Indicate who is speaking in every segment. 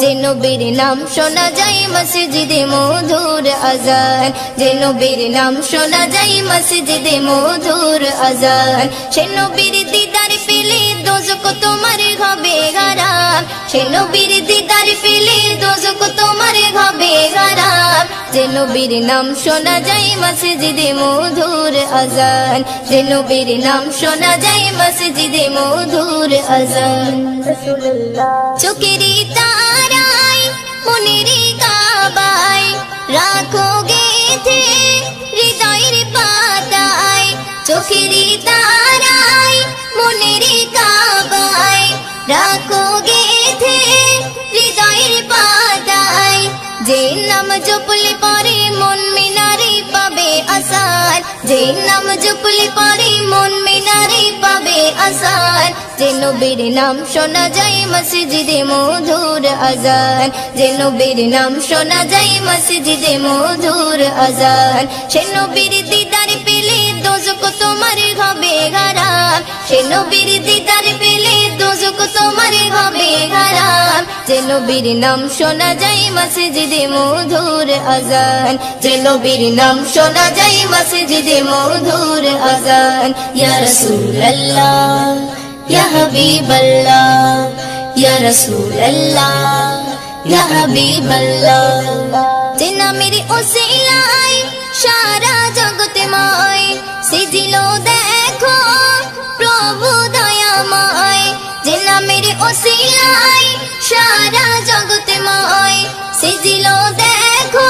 Speaker 1: যে নবীর নাম শোনা যায় মসজিদে মধুর আজান, যে নবীর নাম শোনা যায় মসজিদে মধুর আজান। সে নবীর দিদার পেলে দোজখ তোমার হবে হারাম, সে নবীর দিদার পেলে দোজখ তোমার হবে হারাম। যে নবীর নাম শোনা যায় মসজিদে মধুর আজান, যে নবীর নাম শোনা যায় মসজিদে মধুর আজান। চোখেরই তারায় মনেরই কাবায় রাখো গেথে হৃদয়ের পাতায়, চোখেরই তারায় মনেরই কাবায় রাখো গেথে হৃদয়ের পাতায়। যে নাম জপলে পরে মন মিনারে পাবে আসার, যে নাম জপলে পরে মন মিনারে পাবে আসার। যে নবীর নাম শোনা যায় মসজিদে মধুর আজান, যে নবীর নাম শোনা যায় মসজিদে মধুর আজান। সে নবীর দিদার পেলে দোজখ তোমার হবে হারাম, সে নবীর দিদার পেলে দোজখ তোমার হবে হারাম। যে নবীর নাম শোনা যায় মসজিদে মধুর আজান, যে নবীর নাম শোনা যায় মসজিদে মধুর আজান। ইয়া রাসূলুল্লাহ ইয়া হাবিবাল্লাহ, ইয়া রাসূলুল্লাহ ইয়া হাবিবাল্লাহ। যে নামের ওসিলায় সারা জগৎময় সিজিল দেখো প্রভু দয়াময়, যে নামের ওসিলায় সারা জগৎময় সিজিল দেখো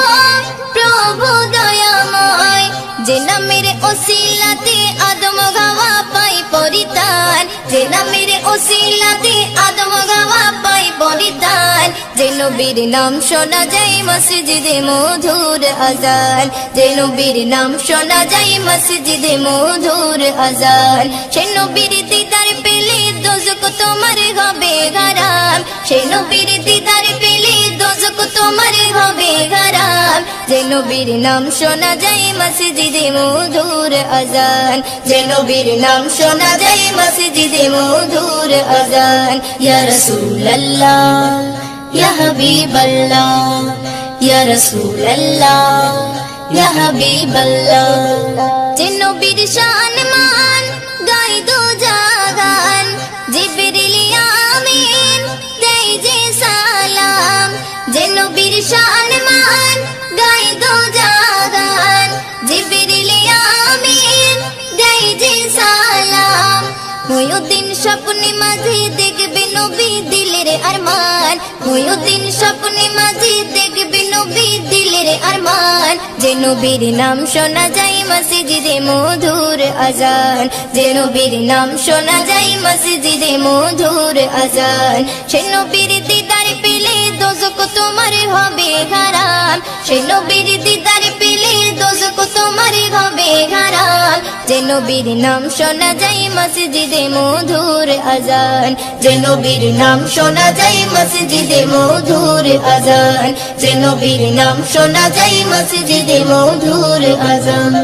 Speaker 1: প্রভু দয়াময়। যে নামের ওসিলাতে আদম গাওয়া পাই পরিতান, যে নামের ওসিলাতে আদম গাওয়া পাই পরিতান। যে নবীর নাম শোনা যায় মসজিদে মধুর আজান, যে নবীর নাম শোনা যায় মসজিদে মধুর আজান। সে নবীর দিদার পেলে দোজখ তোমার হবে হারাম, সে নবীর দিদার পেলে দোজখ তোমার হবে হারাম। যে নবীর নাম শোনা যায় মসজিদে মধুর আজান, যে নবীর নাম শোনা যায় মসজিদে মধুর আজান। ইয়া রাসূলুল্লাহ ইয়া হাবিবাল্লাহ, ইয়া রাসূলুল্লাহ ইয়া হাবিবাল্লাহ। যে নবীর শান মান গায় দো জাগান, জিবরিল আমিন দেয় যে সালাম। যে নবীর শান মান গায় দো জাগান, জিবরিল আমিন দেয় যে সালাম। ময়ূদিন স্বপ্নে মাঝে দেখবে নবী দিলের আরমান, ময়ূদিন স্বপ্নে মাঝে দেখবে নবী দিলের আরমান। যে নবীর নাম শোনা যায় মসজিদে মধুর আজান, যে নবীর নাম শোনা যায় মসজিদে মধুর আজান। সে নবীর দিদার পেলে দোজখ তোমার হবে হারাম, সে নবীর দিদার পেলে দোজখ তোমার হবে হারাম। যে নবীর নাম শোনা যায় মসজিদে মধুর আজান, যে নবীর নাম শোনা যায় মসজিদে মধুর আজান, যে নবীর নাম শোনা যায় মসজিদে মধুর আজান।